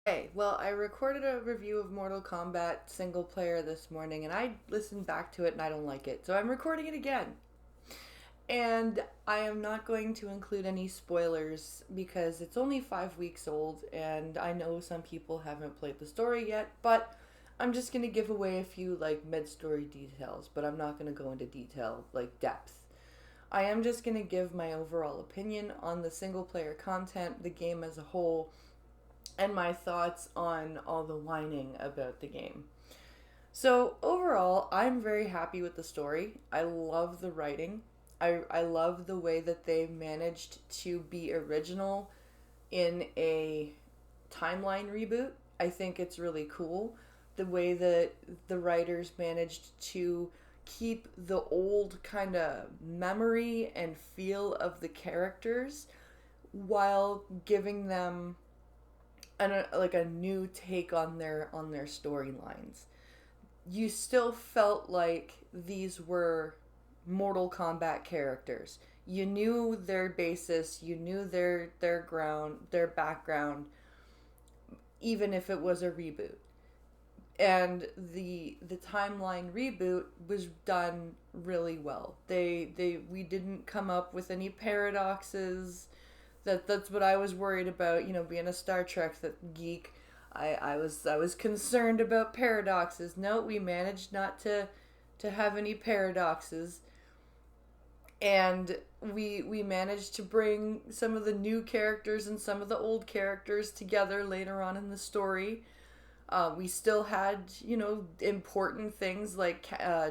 Hey, well, I recorded a review of Mortal Kombat single player this morning and I listened back to it and I don't like it. So I'm recording it again. And I am not going to include any spoilers because it's only 5 weeks old and I know some people haven't played the story yet, but I'm just going to give away a few like mid story details, but I'm not going to go into detail like depth. I am just going to give my overall opinion on the single player content, the game as a whole, and my thoughts on all the whining about the game. So, overall, I'm very happy with the story. I love the writing. I love the way that they managed to be original in a timeline reboot. I think it's really cool the way that the writers managed to keep the old kind of memory and feel of the characters while giving them like a new take on their storylines. You still felt like these were Mortal Kombat characters. You knew their basis, you knew their background, even if it was a reboot. And the timeline reboot was done really well. They we didn't come up with any paradoxes. That's what I was worried about, being a Star Trek geek. I was concerned about paradoxes. No, we managed not to have any paradoxes. And we managed to bring some of the new characters and some of the old characters together later on in the story. We still had, important things like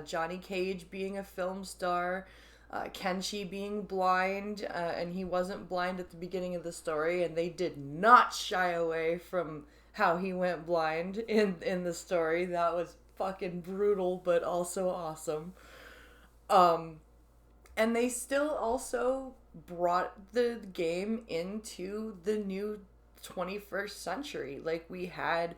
Johnny Cage being a film star, Kenshi being blind, and he wasn't blind at the beginning of the story, and they did not shy away from how he went blind in the story. That was fucking brutal, but also awesome. Um, and they still also brought the game into the new 21st century. Like, we had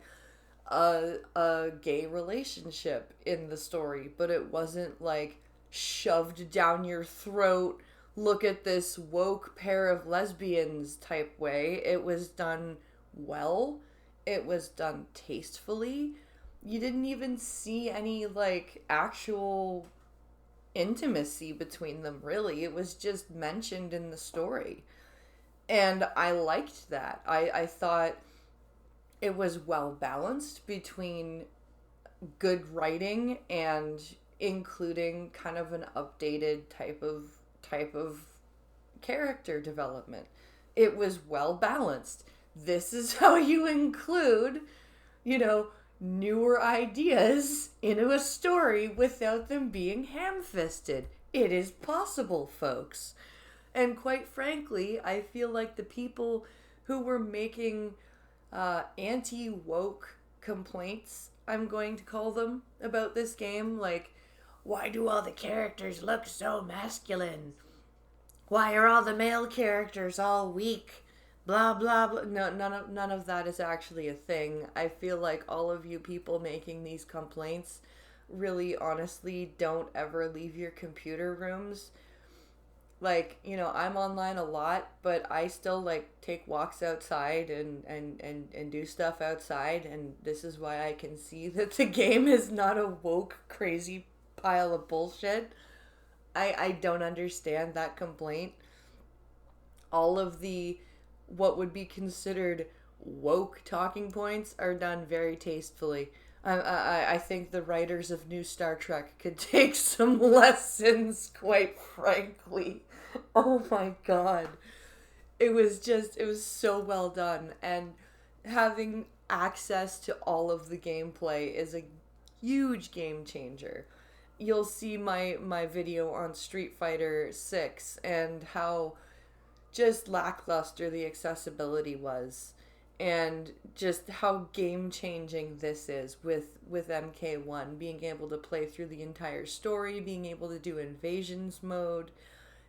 a gay relationship in the story, but it wasn't like shoved down your throat, look at this woke pair of lesbians type way. It was done well, it was done tastefully. You didn't even see any like actual intimacy between them, really. It was just mentioned in the story. And I liked that. I thought it was well balanced between good writing and including kind of an updated type of character development. It was well balanced. This is how you include, you know, newer ideas into a story without them being ham-fisted. It is possible, folks. And quite frankly, I feel like the people who were making anti woke complaints, I'm going to call them, about this game. Like, why do all the characters look so masculine? Why are all the male characters all weak? Blah blah blah. No, none of that is actually a thing. I feel like all of you people making these complaints really honestly don't ever leave your computer rooms. Like, I'm online a lot, but I still like take walks outside and do stuff outside, and this is why I can see that the game is not a woke crazy pile of bullshit. I don't understand that complaint. All of the what would be considered woke talking points are done very tastefully. I think the writers of New Star Trek could take some lessons, quite frankly. Oh my god. It was so well done. And having access to all of the gameplay is a huge game changer. You'll see my video on Street Fighter 6 and how just lackluster the accessibility was, and just how game changing this is with MK1, being able to play through the entire story, being able to do invasions mode,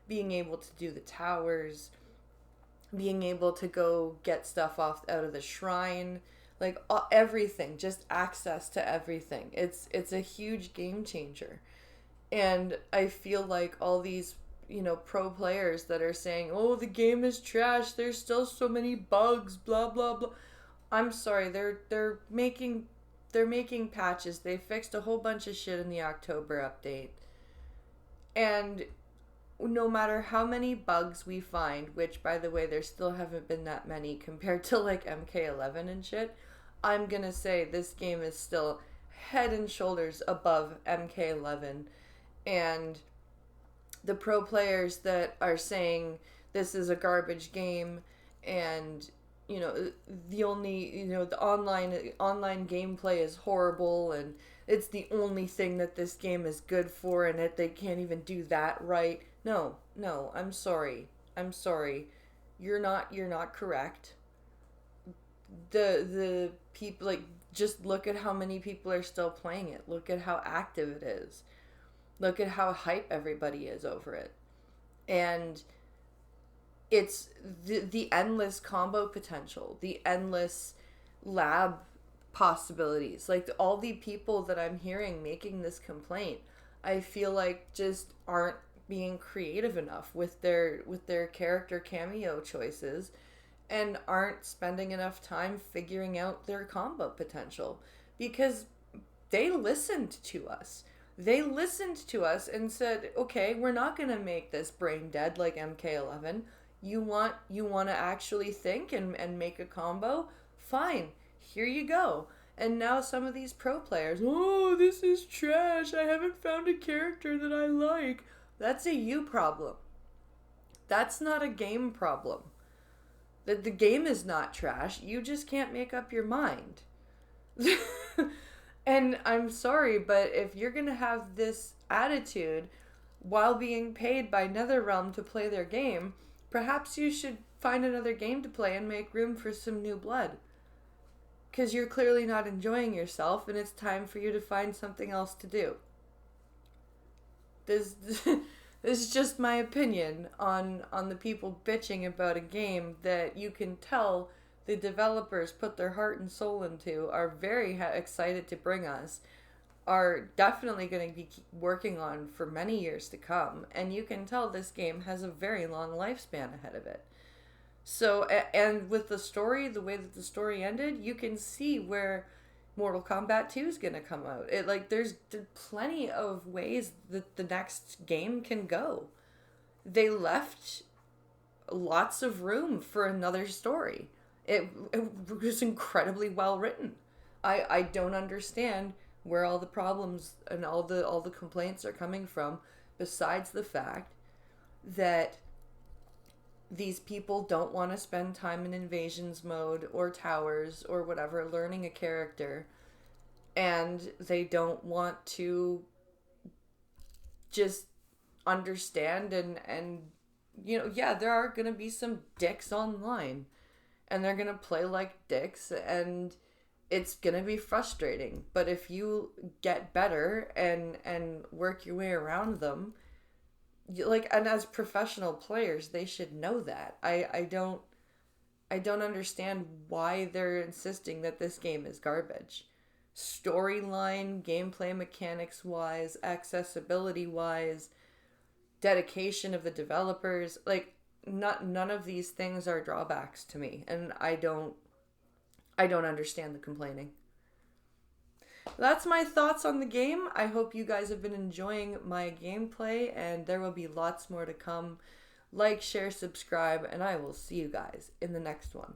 being able to do the towers, being able to go get stuff off out of the shrine, like everything, just access to everything. It's a huge game changer. And I feel like all these, pro players that are saying, "Oh, the game is trash. There's still so many bugs, blah blah blah." I'm sorry. They're making patches. They fixed a whole bunch of shit in the October update. And no matter how many bugs we find, which by the way there still haven't been that many compared to like MK11 and shit, I'm going to say this game is still head and shoulders above MK11. And the pro players that are saying this is a garbage game, and the only, the online gameplay is horrible, and it's the only thing that this game is good for, and that they can't even do that right. No, I'm sorry, you're not correct. The people, like, just look at how many people are still playing it. Look at how active it is. Look at how hype everybody is over it. And it's the endless combo potential, the endless lab possibilities. Like, all the people that I'm hearing making this complaint, I feel like just aren't being creative enough with their character cameo choices, and aren't spending enough time figuring out their combo potential, because they listened to us. They listened to us and said, "Okay, we're not going to make this brain dead like MK11. You want to actually think and make a combo? Fine. Here you go." And now some of these pro players, "Oh, this is trash. I haven't found a character that I like." That's a you problem. That's not a game problem. The game is not trash. You just can't make up your mind. And I'm sorry, but if you're going to have this attitude while being paid by NetherRealm to play their game, perhaps you should find another game to play and make room for some new blood. Because you're clearly not enjoying yourself, and it's time for you to find something else to do. This, this is just my opinion on the people bitching about a game that you can tell the developers put their heart and soul into, are very excited to bring us, are definitely going to be working on for many years to come, and you can tell this game has a very long lifespan ahead of it. So, and with the story, the way that the story ended, you can see where Mortal Kombat 2 is going to come out. There's plenty of ways that the next game can go. They left lots of room for another story. It was incredibly well written. I don't understand where all the problems and all the complaints are coming from, besides the fact that these people don't want to spend time in invasions mode or towers or whatever learning a character, and they don't want to just understand, and yeah, there are going to be some dicks online, and they're going to play like dicks, and it's going to be frustrating. But if you get better and work your way around them, and as professional players, they should know that. I don't understand why they're insisting that this game is garbage. Storyline, gameplay mechanics wise, accessibility wise, dedication of the developers, none of these things are drawbacks to me, and I don't understand the complaining. That's my thoughts on the game. I hope you guys have been enjoying my gameplay, and there will be lots more to come. Like, share, subscribe, and I will see you guys in the next one.